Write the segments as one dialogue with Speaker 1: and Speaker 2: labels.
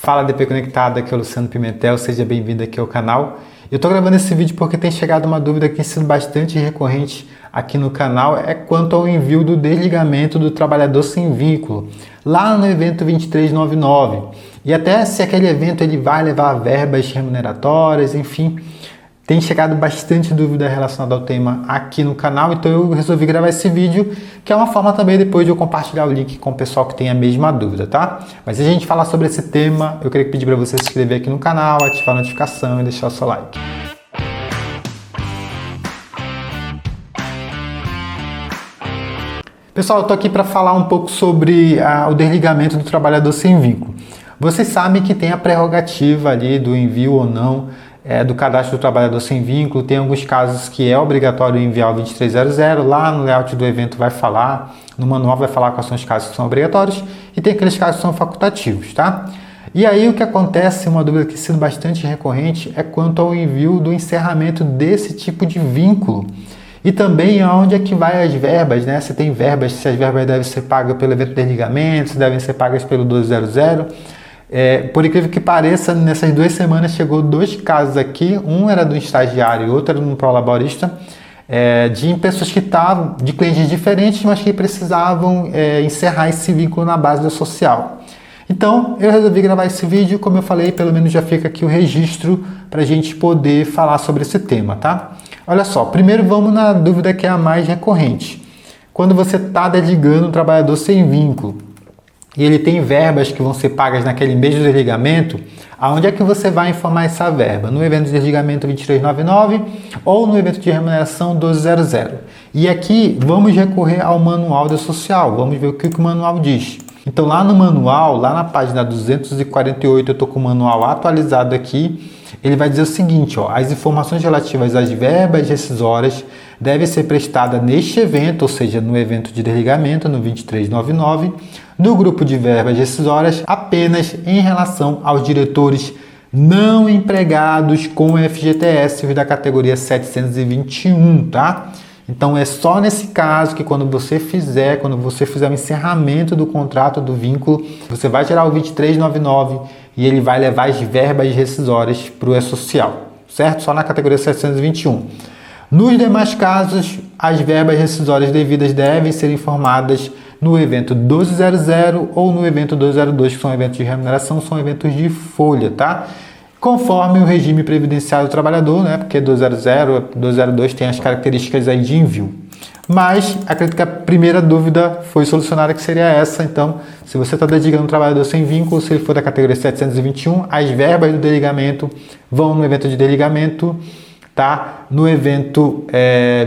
Speaker 1: Fala DP Conectado, aqui é o Luciano Pimentel, seja bem-vindo aqui ao canal. Eu estou gravando esse vídeo porque tem chegado uma dúvida que tem sido bastante recorrente aqui no canal, é quanto ao envio do desligamento do trabalhador sem vínculo, lá no evento 2399. E até se aquele evento ele vai levar verbas remuneratórias, enfim, tem chegado bastante dúvida relacionada ao tema aqui no canal, então eu resolvi gravar esse vídeo, que é uma forma também depois de eu compartilhar o link com o pessoal que tem a mesma dúvida, tá? Mas se a gente falar sobre esse tema, eu queria pedir para você se inscrever aqui no canal, ativar a notificação e deixar o seu like. Pessoal, eu tô aqui para falar um pouco sobre o desligamento do trabalhador sem vínculo. Vocês sabem que tem a prerrogativa ali do envio ou não do cadastro do trabalhador sem vínculo. Tem alguns casos que é obrigatório enviar o 2300, lá no layout do evento vai falar, no manual vai falar quais são os casos que são obrigatórios e tem aqueles casos que são facultativos, tá? E aí o que acontece, uma dúvida que tem sido bastante recorrente, é quanto ao envio do encerramento desse tipo de vínculo. E também aonde é que vai as verbas, né? Se tem verbas, se as verbas devem ser pagas pelo evento de desligamento, se devem ser pagas pelo 1200. Por incrível que pareça, nessas 2 semanas chegou 2 casos aqui, um era do estagiário e outro era do prolaborista, de pessoas que estavam, de clientes diferentes, mas que precisavam encerrar esse vínculo na base do social. Então, eu resolvi gravar esse vídeo, como eu falei, pelo menos já fica aqui o registro para a gente poder falar sobre esse tema, tá? Olha só, primeiro vamos na dúvida que é a mais recorrente. Quando você está desligando um trabalhador sem vínculo, e ele tem verbas que vão ser pagas naquele mês do desligamento, aonde é que você vai informar essa verba? No evento de desligamento 2399 ou no evento de remuneração 1200. E aqui vamos recorrer ao manual da social, vamos ver o que o manual diz. Então lá no manual, lá na página 248, eu estou com o manual atualizado aqui, ele vai dizer o seguinte, ó, as informações relativas às verbas rescisórias devem ser prestadas neste evento, ou seja, no evento de desligamento, no 2399, no grupo de verbas rescisórias, apenas em relação aos diretores não empregados com FGTS, os da categoria 721, tá? Então é só nesse caso que quando você fizer o encerramento do contrato do vínculo, você vai gerar o 2399 e ele vai levar as verbas rescisórias para o E-Social, certo? Só na categoria 721. Nos demais casos, as verbas rescisórias devidas devem ser informadas no evento 1200 ou no evento 202, que são eventos de remuneração, são eventos de folha, tá? Conforme o regime previdenciário do trabalhador, né? Porque 200, 202 tem as características aí de envio. Mas acredito que a primeira dúvida foi solucionada, que seria essa. Então, se você está desligando um trabalhador sem vínculo, se ele for da categoria 721, as verbas do desligamento vão no evento de desligamento, tá? No evento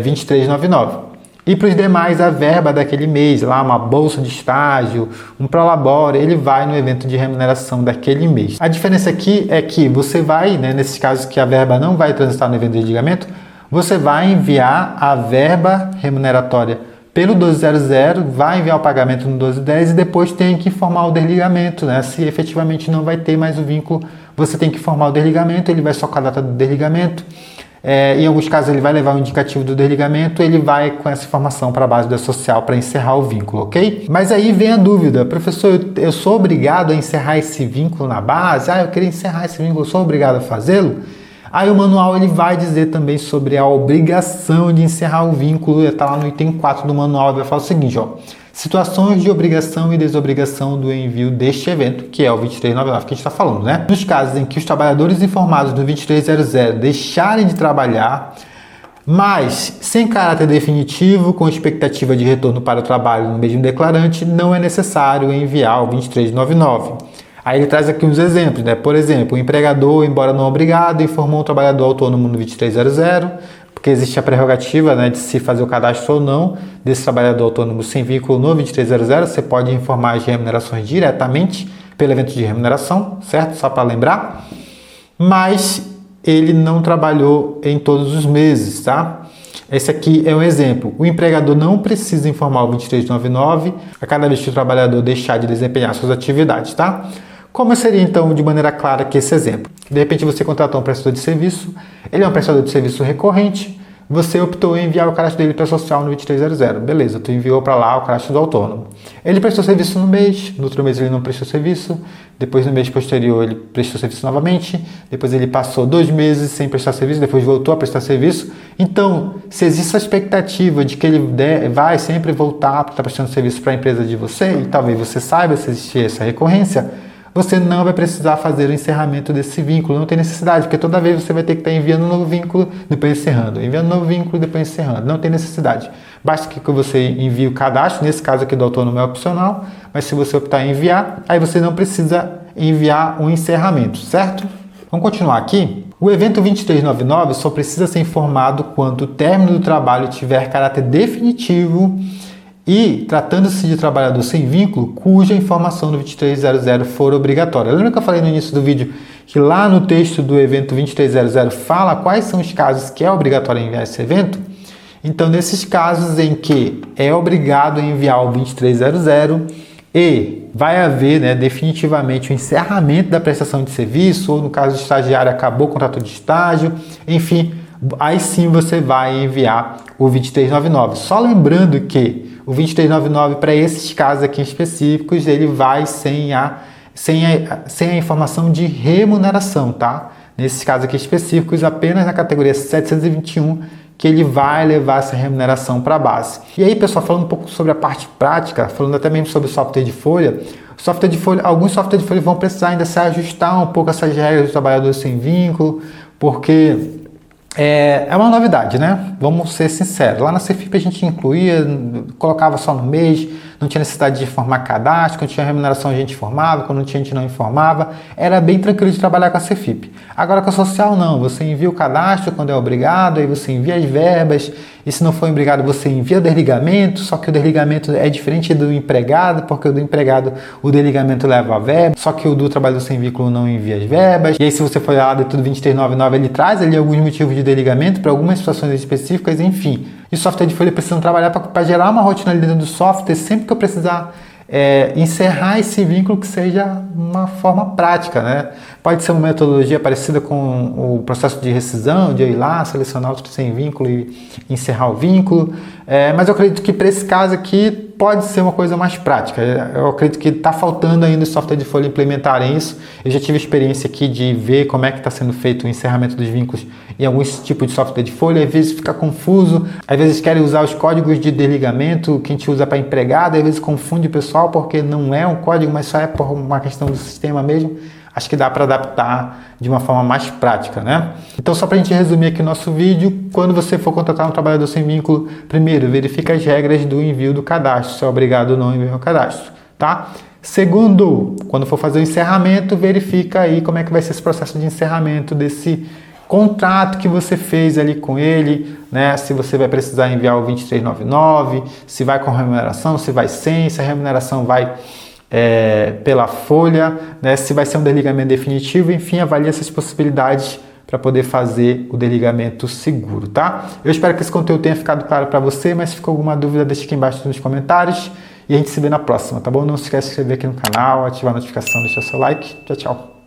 Speaker 1: 2399. E para os demais, a verba daquele mês, lá uma bolsa de estágio, um prolabore, ele vai no evento de remuneração daquele mês. A diferença aqui é que você vai, né, nesses casos que a verba não vai transitar no evento de desligamento, você vai enviar a verba remuneratória pelo 1200, vai enviar o pagamento no 1210 e depois tem que informar o desligamento, né? Se efetivamente não vai ter mais o vínculo, você tem que informar o desligamento, ele vai só com a data do desligamento. Em alguns casos ele vai levar o indicativo do desligamento, ele vai com essa informação para a base da social para encerrar o vínculo, ok? Mas aí vem a dúvida, professor, eu sou obrigado a encerrar esse vínculo na base? Eu queria encerrar esse vínculo, eu sou obrigado a fazê-lo? Aí o manual ele vai dizer também sobre a obrigação de encerrar o vínculo, está lá no item 4 do manual, vai falar o seguinte, ó, situações de obrigação e desobrigação do envio deste evento, que é o 2399 que a gente está falando, né? Nos casos em que os trabalhadores informados do 2300 deixarem de trabalhar, mas sem caráter definitivo, com expectativa de retorno para o trabalho no mesmo declarante, não é necessário enviar o 2399. Aí ele traz aqui uns exemplos, né? Por exemplo, o empregador, embora não obrigado, informou o trabalhador autônomo no 2300, porque existe a prerrogativa, né, de se fazer o cadastro ou não desse trabalhador autônomo sem vínculo no 2300. Você pode informar as remunerações diretamente pelo evento de remuneração, certo? Só para lembrar. Mas ele não trabalhou em todos os meses, tá? Esse aqui é um exemplo. O empregador não precisa informar o 2399 a cada vez que o trabalhador deixar de desempenhar suas atividades, tá? Como seria, então, de maneira clara que esse exemplo? De repente você contratou um prestador de serviço, ele é um prestador de serviço recorrente, você optou em enviar o cadastro dele para social no 2300. Beleza, tu enviou para lá o cadastro do autônomo. Ele prestou serviço no mês, no outro mês ele não prestou serviço, depois no mês posterior ele prestou serviço novamente, depois ele passou 2 meses sem prestar serviço, depois voltou a prestar serviço. Então, se existe a expectativa de que ele vai sempre voltar para estar prestando serviço para a empresa de você, e talvez você saiba se existir essa recorrência, você não vai precisar fazer o encerramento desse vínculo, não tem necessidade, porque toda vez você vai ter que estar enviando um novo vínculo, depois encerrando, enviando um novo vínculo, depois encerrando, não tem necessidade. Basta que você envie o cadastro, nesse caso aqui do autônomo é opcional, mas se você optar em enviar, aí você não precisa enviar um encerramento, certo? Vamos continuar aqui. O evento 2399 só precisa ser informado quando o término do trabalho tiver caráter definitivo e tratando-se de trabalhador sem vínculo, cuja informação do 2300 for obrigatória. Lembra que eu falei no início do vídeo que lá no texto do evento 2300 fala quais são os casos que é obrigatório enviar esse evento? Então, nesses casos em que é obrigado a enviar o 2300 e vai haver, definitivamente o encerramento da prestação de serviço, ou no caso do estagiário acabou o contrato de estágio, enfim, aí sim você vai enviar o 2399. Só lembrando que o 2399, para esses casos aqui específicos, ele vai sem a informação de remuneração, tá? Nesses casos aqui específicos, apenas na categoria 721, que ele vai levar essa remuneração para a base. E aí, pessoal, falando um pouco sobre a parte prática, falando até mesmo sobre o software de folha, alguns softwares de folha vão precisar ainda se ajustar um pouco essas regras do trabalhador sem vínculo, porque é uma novidade, né? Vamos ser sinceros. Lá na Cefip a gente incluía, colocava só no mês, não tinha necessidade de formar cadastro, quando tinha remuneração a gente informava, quando não tinha a gente não informava. Era bem tranquilo de trabalhar com a Cefip. Agora com a social não, você envia o cadastro quando é obrigado, aí você envia as verbas, e se não for obrigado você envia o desligamento, só que o desligamento é diferente do empregado, porque o do empregado o desligamento leva a verba, só que o do trabalhador sem vínculo não envia as verbas. E aí se você for lá dentro do 2399 ele traz ali alguns motivos de desligamento para algumas situações específicas, enfim. E o software de folha precisa trabalhar para gerar uma rotina ali dentro do software, sempre que eu precisar encerrar esse vínculo, que seja uma forma prática, né? Pode ser uma metodologia parecida com o processo de rescisão, de eu ir lá, selecionar outro sem vínculo e encerrar o vínculo, mas eu acredito que para esse caso aqui pode ser uma coisa mais prática. Eu acredito que está faltando ainda o software de folha implementarem isso. Eu já tive experiência aqui de ver como é que está sendo feito o encerramento dos vínculos em alguns tipos de software de folha. Às vezes fica confuso, às vezes querem usar os códigos de desligamento que a gente usa para empregado, às vezes confunde o pessoal porque não é um código, mas só é por uma questão do sistema mesmo. Acho que dá para adaptar de uma forma mais prática, né? Então, só para a gente resumir aqui o nosso vídeo, quando você for contratar um trabalhador sem vínculo, primeiro, verifica as regras do envio do cadastro, se é obrigado ou não enviar o cadastro, tá? Segundo, quando for fazer o encerramento, verifica aí como é que vai ser esse processo de encerramento desse contrato que você fez ali com ele, né? Se você vai precisar enviar o 2399, se vai com remuneração, se vai sem, se a remuneração vai pela folha, né? Se vai ser um desligamento definitivo, enfim, avalie essas possibilidades para poder fazer o desligamento seguro, tá? Eu espero que esse conteúdo tenha ficado claro para você, mas se ficou alguma dúvida, deixa aqui embaixo nos comentários e a gente se vê na próxima, tá bom? Não se esquece de se inscrever aqui no canal, ativar a notificação, deixar seu like. Tchau, tchau!